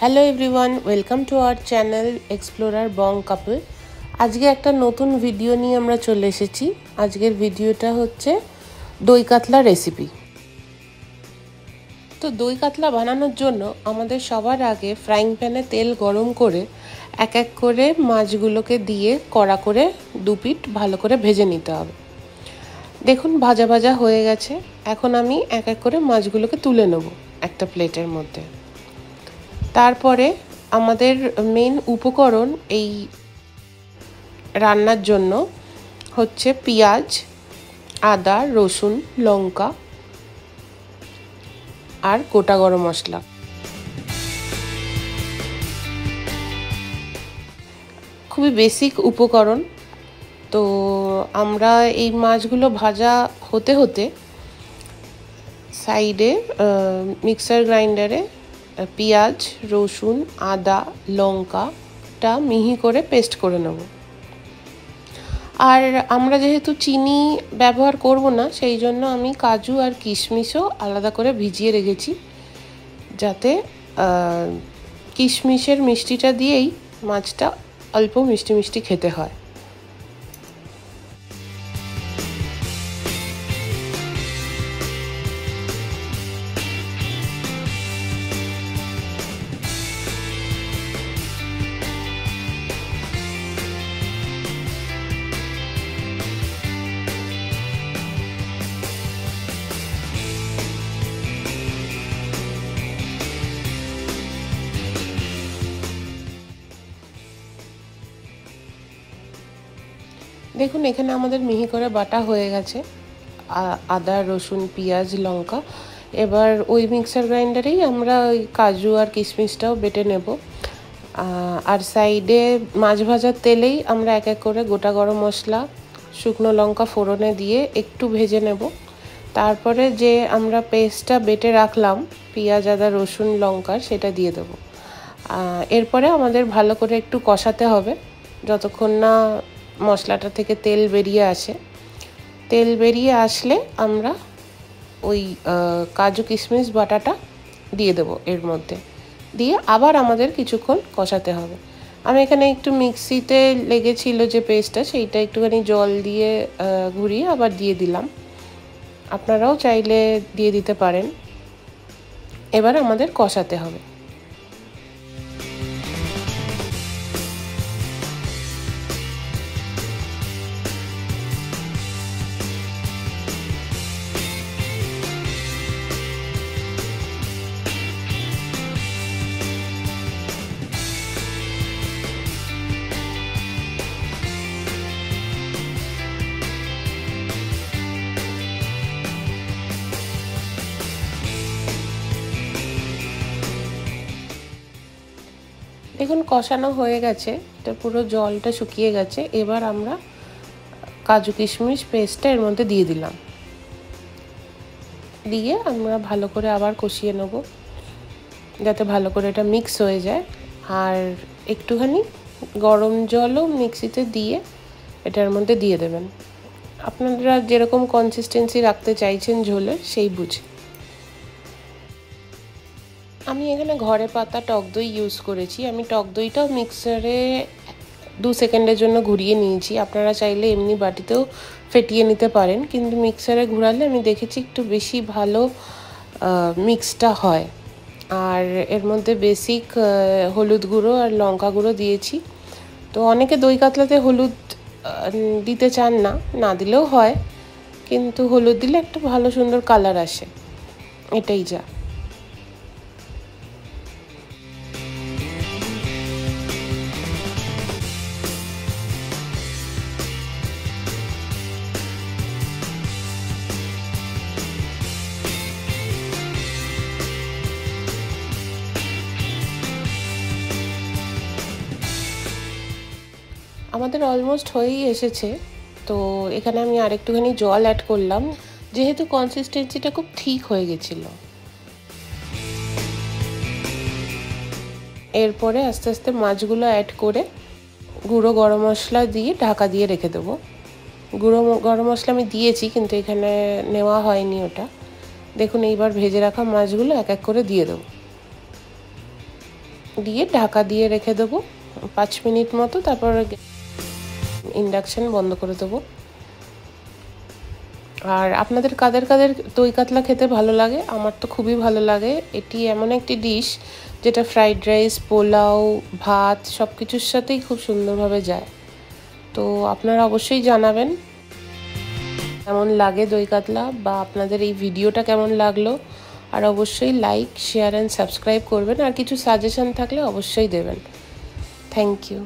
Hello everyone, welcome to our channel explorer bong couple. আজকে একটা নতুন ভিডিও নিয়ে আমরা চলে এসেছি। আজকের ভিডিওটা হচ্ছে দই কাতলা রেসিপি। তো দই কাতলা বানানোর জন্য আমাদের সবার আগে ফ্রাইং প্যানে তেল গরম করে এক এক করে মাছগুলোকে দিয়ে কড়া করে দুপিঠ ভালো করে ভেজে নিতে হবে। দেখুন ভাজা ভাজা হয়ে গেছে। এখন আমি এক এক করে মাছগুলোকে তুলে নেব একটা প্লেটের মধ্যে। তারপরে আমাদের মেন উপকরণ এই রান্নার জন্য হচ্ছে পেঁয়াজ, আদা, রসুন, লঙ্কা আর গোটা গরম মশলা। খুবই বেসিক উপকরণ। তো আমরা এই মাছগুলো ভাজা হতে হতে সাইডে মিক্সার গ্রাইন্ডারে পেঁয়াজ, রসুন, আদা, লঙ্কাটা মিহি করে পেস্ট করে নেব। আর আমরা যেহেতু চিনি ব্যবহার করব না, সেই জন্য আমি কাজু আর কিশমিশও আলাদা করে ভিজিয়ে রেখেছি, যাতে কিশমিশের মিষ্টিটা দিয়েই মাছটা অল্প মিষ্টি মিষ্টি খেতে হয়। দেখুন এখানে আমাদের মিহি করে বাটা হয়ে গেছে আদা, রসুন, পেঁয়াজ, লঙ্কা। এবার ওই মিক্সার গ্রাইন্ডারেই আমরা ওই কাজু আর কিশমিশটাও বেটে নেব। আর সাইডে মাছ ভাজার তেলেই আমরা এক এক করে গোটা গরম মশলা, শুকনো লঙ্কা ফোড়নে দিয়ে একটু ভেজে নেব। তারপরে যে আমরা পেস্টটা বেটে রাখলাম পেঁয়াজ, আদা, রসুন, লঙ্কার, সেটা দিয়ে দেবো। এরপরে আমাদের ভালো করে একটু কষাতে হবে যতক্ষণ না মশলাটা থেকে তেল বেরিয়ে আসে। তেল বেরিয়ে আসলে আমরা ওই কাজু কিশমিশ বাটাটা দিয়ে দেবো এর মধ্যে, দিয়ে আবার আমাদের কিছুক্ষণ কষাতে হবে। আমি এখানে একটু মিক্সিতে লেগেছিল যে পেস্টটা, সেইটা একটুখানি জল দিয়ে ঘুরিয়ে আবার দিয়ে দিলাম। আপনারাও চাইলে দিয়ে দিতে পারেন। এবার আমাদের কষাতে হবে। দেখুন কষানো হয়ে গেছে, এটা পুরো জলটা শুকিয়ে গেছে। এবার আমরা কাজু কিশমিশ পেস্টটা এর মধ্যে দিয়ে দিলাম, দিয়ে আমরা ভালো করে আবার কষিয়ে নেব যাতে ভালো করে এটা মিক্স হয়ে যায়। আর একটুখানি গরম জলও মিক্সিতে দিয়ে এটার মধ্যে দিয়ে দেবেন, আপনারা যেরকম কনসিস্টেন্সি রাখতে চাইছেন ঝোলের সেই বুঝে। আমি এখানে ঘরে পাতা টক দই ইউজ করেছি। আমি টক দইটাও মিক্সারে 2 সেকেন্ডের জন্য ঘুরিয়ে নিয়েছি। আপনারা চাইলে এমনি বাটিতেও ফেটিয়ে নিতে পারেন, কিন্তু মিক্সারে ঘোরালে আমি দেখেছি একটু বেশি ভালো মিক্সটা হয়। আর এর মধ্যে বেসিক হলুদ গুঁড়ো আর লঙ্কা গুঁড়ো দিয়েছি। তো অনেকে দই কাতলাতে হলুদ দিতে চান না, না দিলেও হয়, কিন্তু হলুদ দিলে একটা ভালো সুন্দর কালার আসে, এটাই যা। আমাদের অলমোস্ট হয়েই এসেছে। তো এখানে আমি আরেকটুখানি জল অ্যাড করলাম, যেহেতু কনসিস্টেন্সিটা খুব ঠিক হয়ে গেছিলো। এরপরে আস্তে আস্তে মাছগুলো অ্যাড করে গুঁড়ো গরম মশলা দিয়ে ঢাকা দিয়ে রেখে দেবো। গুঁড়ো গরম মশলা আমি দিয়েছি, কিন্তু এখানে নেওয়া হয়নি ওটা। দেখুন এইবার ভেজে রাখা মাছগুলো এক এক করে দিয়ে দেবো। দিয়ে ঢাকা দিয়ে রেখে দেবো 5 মিনিট মতো, তারপর ইন্ডাকশান বন্ধ করে দেবো। আর আপনাদের কাদের কাদের দই কাতলা খেতে ভালো লাগে? আমার তো খুবই ভালো লাগে। এটি এমন একটি ডিশ যেটা ফ্রাইড রাইস, পোলাও, ভাত সব কিছুর সাথেই খুব সুন্দরভাবে যায়। তো আপনারা অবশ্যই জানাবেন কেমন লাগে দই কাতলা, বা আপনাদের এই ভিডিওটা কেমন লাগলো। আর অবশ্যই লাইক, শেয়ার অ্যান্ড সাবস্ক্রাইব করবেন। আর কিছু সাজেশন থাকলে অবশ্যই দেবেন। Thank you.